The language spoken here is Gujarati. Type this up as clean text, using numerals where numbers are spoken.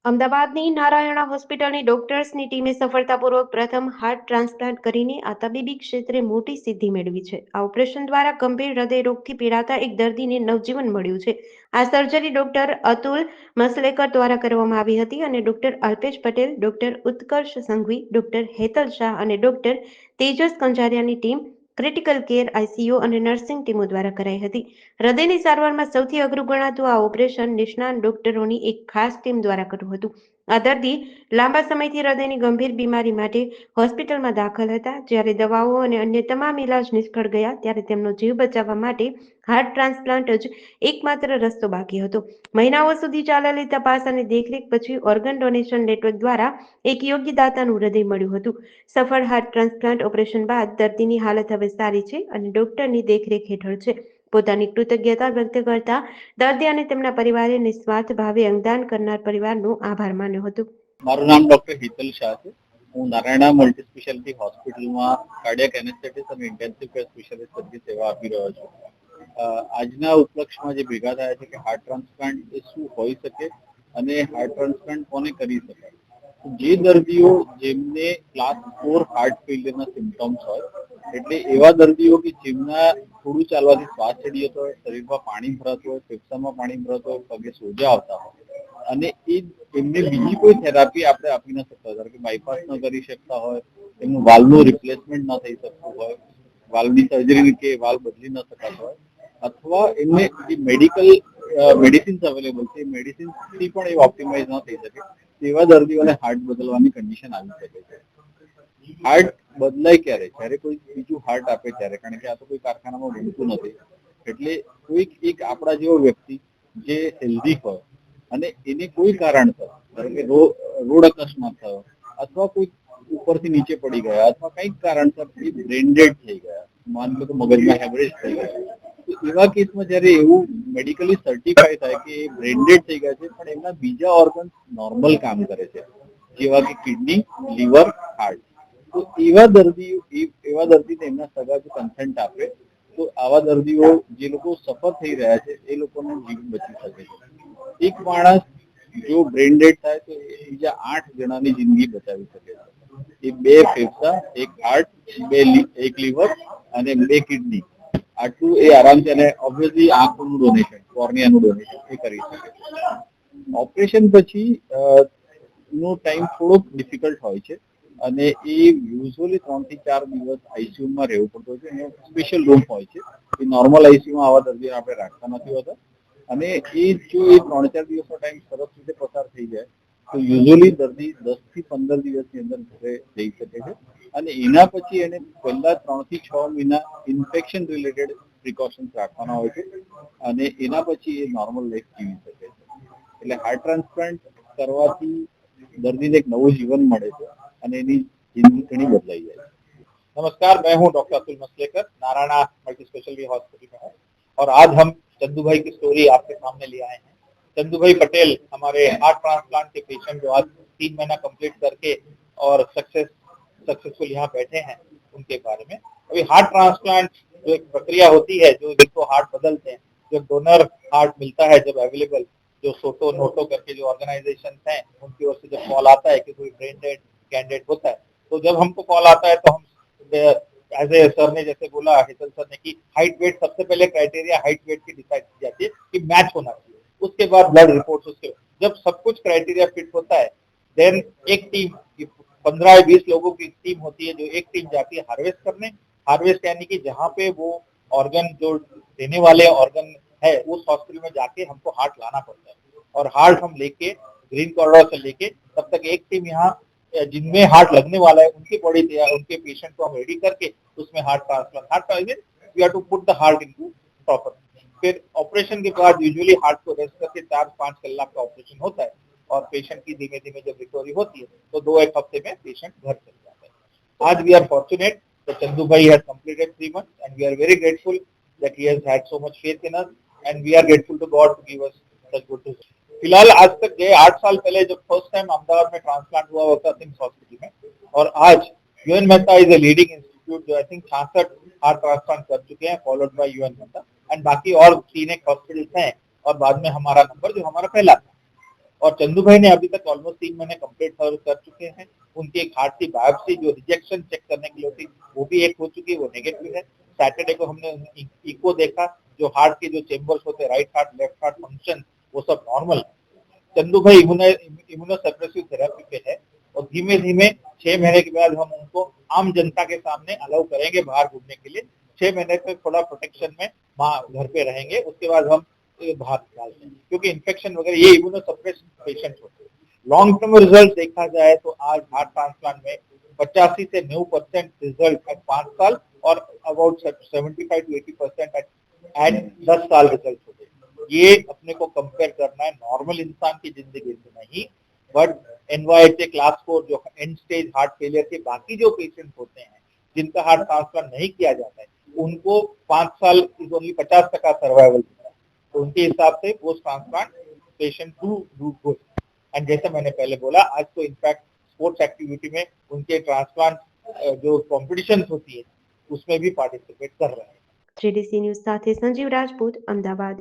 અમદાવાદની નારાયણા હોસ્પિટલની ડોક્ટર્સની ટીમે સફળતાપૂર્વક પ્રથમ હાર્ટ ટ્રાન્સપ્લાન્ટ કરીને આ તબીબી ક્ષેત્રે મોટી સિદ્ધિ મેળવી છે. આ ઓપરેશન દ્વારા ગંભીર હૃદયરોગથી પીડાતા એક દર્દીને નવજીવન મળ્યું છે. આ સર્જરી ડોક્ટર અતુલ મસલેકર દ્વારા કરવામાં આવી હતી અને doctor Alpesh Patel, doctor Utkarsh Sanghvi, doctor Hetal Shah અને ડોક્ટર તેજસ કંજારિયાની ટીમ, ક્રિટિકલ કેર આઈસીયુ અને નર્સિંગ ટીમો દ્વારા કરાઈ હતી. હૃદયની સારવારમાં સૌથી અઘરું ગણાતું આ ઓપરેશન નિષ્ણાત ડોક્ટરોની એક ખાસ ટીમ દ્વારા કર્યું હતું. આ દર્દી લાંબા સમયથી હૃદયની ગંભીર બીમારી માટે હોસ્પિટલમાં દાખલ હતા. જ્યારે દવાઓ અને અન્ય તમામ ઇલાજ નિષ્ફળ ગયા ત્યારે તેમનો જીવ બચાવવા માટે હાર્ટ ટ્રાન્સપ્લાન્ટ જ એકમાત્ર રસ્તો બાકી હતો. મહિનાઓ સુધી ચાલેલી તપાસ અને દેખરેખ પછી ઓર્ગન ડોનેશન નેટવર્ક દ્વારા એક યોગ્ય દાતાનું હૃદય મળ્યું હતું. સફળ હાર્ટ ટ્રાન્સપ્લાન્ટ ઓપરેશન બાદ દર્દીની હાલત હવે સારી છે અને ડોક્ટરની દેખરેખ હેઠળ છે. પોતાની કૃતજ્ઞતા વ્યક્ત કરતા દર્દી અને તેમના પરિવારે નિસ્વાર્થ ભાવે અંગદાન કરનાર પરિવારનો આભાર માન્યો હતો. મારું નામ ડોક્ટર હેતલ શાહ છે. હું નારાયણા મલ્ટી સ્પેશિયાલિટી હોસ્પિટલમાં કાર્ડિયાક એનેસ્થેટિક્સ અને ઇન્ટેન્સિવ કેર સ્પેશિયાલિસ્ટ તરીકે સેવા આપી રહ્યો છું. આજના ઉપલક્ષમાં જે ભેગા થયા છે કે હાર્ટ ટ્રાન્સપ્લાન્ટ એ શું હોઈ શકે અને હાર્ટ ટ્રાન્સપ્લાન્ટ કોને કરી શકાય. જે દર્દીઓ જેમને ક્લાસ 4 હાર્ટ ફેલિયરના સિમ્પટમ્સ હોય, એટલે એવા દર્દીઓ કે જેમના થોડું ચાલવાથી શ્વાસ ચડી જતો હોય, શરીરમાં પાણી ભરાતું હોય, ફેફસામાં પાણી ભરાતું હોય, પગે સોજા આવતા હોય અને એમને બીજી કોઈ થેરાપી આપણે આપી ન શકતા હોય, કે બાયપાસ ન કરી શકતા હોય, એમનું વાલ્વનું રિપ્લેસમેન્ટ ન થઈ શકતું હોય, વાલ્વની સર્જરી કે વાલ્વ બદલી ન શકાતો હોય, અથવા એમને જે મેડિસિન્સ અવેલેબલ છે એ મેડિસિન્સથી પણ એ ઓપ્ટિમાઇઝ ન થઈ શકે, તેવા દર્દીઓને હાર્ટ બદલવાની કન્ડિશન આવી શકે છે. હાર્ટ બદલાય ક્યારે? જ્યારે કોઈ બીજું હાર્ટ આપે ત્યારે, કારણ કે આ તો કોઈ કારખાનામાં બનતું નથી. એટલે કોઈક એક આપણા જેવો વ્યક્તિ જે હેલ્ધી હોય અને એને કોઈ કારણસર, ધારો કે રોડ અકસ્માત થયો અથવા કોઈ ઉપરથી નીચે પડી ગયા અથવા કંઈક કારણસર એ બ્રેન ડેડ થઈ ગયા, માન લો કે મગજમાં હેમરેજ થઈ ગયા, તો એવા કેસમાં જ્યારે એવું મેડિકલી સર્ટિફાઈ થાય કે એ બ્રેન ડેડ થઈ ગયા છે પણ એમના બીજા ઓર્ગન નોર્મલ કામ કરે છે, જેવા કે કિડની, લીવર, હાર્ટ, તો એવા દર્દીને એમના સગા જો કન્સેન્ટ આપે તો આવા દર્દીઓ જે લોકો સફર થઈ રહ્યા છે એ લોકોનો જીવ બચી શકે છે. એક માણસ જો બ્રેન ડેડ થાય તો બીજા 8 જણાની જિંદગી બચાવી શકે છે. એ 2 ફેફસા, 1 હાર્ટ, 1 લીવર અને 2 કિડની, આટલું એ આરામથી, અને ઓબ્વિયસલી આંખનું ડોનેશન, કોર્નિયાનું ડોનેશન એ કરી શકે છે. ઓપરેશન પછી નો ટાઈમ થોડોક ડિફિકલ્ટ હોય છે અને એ યુઝ્યુઅલી 3 થી 4 દિવસ આઈસીયુમાં રહેવું પડતું હોય છે. એનો સ્પેશિયલ રૂમ હોય છે. એ નોર્મલ આઈસીયુમાં આવા દર્દીઓને આપણે રાખતા નથી હોતા. અને એ જો એ 3-4 દિવસનો ટાઈમ સરસ રીતે પસાર થઈ જાય તો યુઝ્યુઅલી દર્દી 10 થી 15 દિવસની અંદર ઘરે જઈ શકે છે. અને એના પછી એને પહેલા 3 થી 6 મહિના ઇન્ફેક્શન રિલેટેડ પ્રિકોશન્સ રાખવાના હોય છે અને એના પછી એ નોર્મલ લાઈફ જીવી શકે છે. એટલે હાર્ટ ટ્રાન્સપ્લાન્ટ કરવાથી दर्दी ने एक नवो जीवन મળે છે અને એની જિંદગી ઘણી બદલાઈ જાય છે. नमस्कार, मैं हूं doctor Atul Maslekar, Narayana multi speciality hospital में हूं और आज हम चंदू भाई की स्टोरी आपके सामने ले आए हैं। चंदू भाई पटेल हमारे हार्ट ट्रांसप्लांट के पेशेंट जो आज 3 महीना कंप्लीट करके और सक्सेसफुल यहाँ बैठे हैं, उनके बारे में। अभी हार्ट ट्रांसप्लांट जो एक प्रक्रिया होती है, जो जिनको हार्ट बदलते हैं, जब डोनर हार्ट मिलता है, जब अवेलेबल, जो सोटो नोटो करके जो ऑर्गेनाइजेशन हैं उनकी ओर से जब कॉल आता है कि कोई ब्रेन डेड कैंडिडेट होता है, तो जब हमको कॉल आता है तो हम एज ए सर ने जैसे बोला, हेतल सर ने, कि हाइट वेट सबसे पहले क्राइटेरिया हाइट वेट की डिसाइड की जाती है कि मैच होना चाहिए, उसके बाद ब्लड रिपोर्ट्स, उसके जब सब कुछ क्राइटेरिया फिट होता है, देन एक टीम 15 या 20 लोगों की टीम होती है, जो एक टीम जाती है हार्वेस्ट करने। हार्वेस्ट यानी कि जहाँ पे वो ऑर्गन जो देने वाले ऑर्गन है उस हॉस्पिटल में जाके हमको हार्ट लाना पड़ता है, और हार्ट हम लेके ग्रीन कॉरिडोर से लेके तब तक एक टीम यहाँ जिनमें हार्ट लगने वाला है उनकी बॉडी तैयार, उनके पेशेंट को हम रेडी करके उसमें heart transplant we have to put the heart into proper. फिर ऑपरेशन के बाद यूजुअली हार्ट को रेस्ट करके 4-5 कलाक का ऑपरेशन होता है और पेशेंट की धीमे धीमे जब रिकवरी होती है तो 2-1 हफ्ते में पेशेंट घर चल जाता है। आज we are fortunate that Chandu bhai has completed 3 months and we are very grateful that he has had so much faith in us and we are grateful to God to give us such good results. फिलहाल आज तक गए 8 साल पहले जब फर्स्ट टाइम अहमदाबाद में ट्रांसप्लांट हुआ होता सिम्स हॉस्पिटल में, और आज UN Mehta is a leading institute जो आई थिंक 66 हार्ट ट्रांसप्लांट कर चुके हैं, followed by UN Mehta, and बाकी और 3 एक हॉस्पिटल्स हैं और बाद में हमारा नंबर जो हमारा पहला था। और चंदू भाई ने अभी तक ऑलमोस्ट 3 महीने कंप्लीट कर चुके हैं। उनकी एक हार्ट की बायोप्सी जो रिजेक्शन चेक करने के लिए होती वो भी एक हो चुकी है, वो नेगेटिव है। सैटरडे को हमने इको देखा, जो हार्ट के जो चेम्बर्स होते हैं, right heart left heart function, वो सब नॉर्मल है। चंदू भाई इम्यूनोसप्रेसिव थेरेपी पे है और धीमे धीमे 6 महीने के बाद हम उनको आम जनता के सामने अलाउ करेंगे बाहर घूमने के लिए। 6 महीने तक थोड़ा प्रोटेक्शन में वहाँ घर पे रहेंगे, उसके बाद हम बाहर निकाल देंगे, क्योंकि इन्फेक्शन वगैरह ये इम्यूनोसप्रेस पेशेंट होते हैं। लॉन्ग टर्म रिजल्ट देखा जाए तो आज हार्ट ट्रांसप्लांट में 85 से 90% रिजल्ट एट 5 साल और अबाउट 75 to 80% एट 10 साल रिजल्ट होते हैं। ये अपने को कंपेयर करना है नॉर्मल इंसान की जिंदगी से नहीं, बट एनवाईएचए क्लास 4 जो एंड स्टेज हार्ट फेलियर के बाकी जो पेशेंट होते हैं, जिनका हार्ट ट्रांसप्लांट नहीं किया जाता है, उनको 5 साल इज ओनली 50% सर्वाइवल होता है। तो उनके हिसाब से post transplant patient to do good. And जैसा मैंने पहले बोला, आज तो इनफैक्ट स्पोर्ट्स एक्टिविटी में उनके ट्रांसप्लांट जो कॉम्पिटिशन होती है उसमें भी पार्टिसिपेट कर रहे हैं। JDC न्यूज़ સાથે સંજીવ રાજપૂત, અમદાવાદ।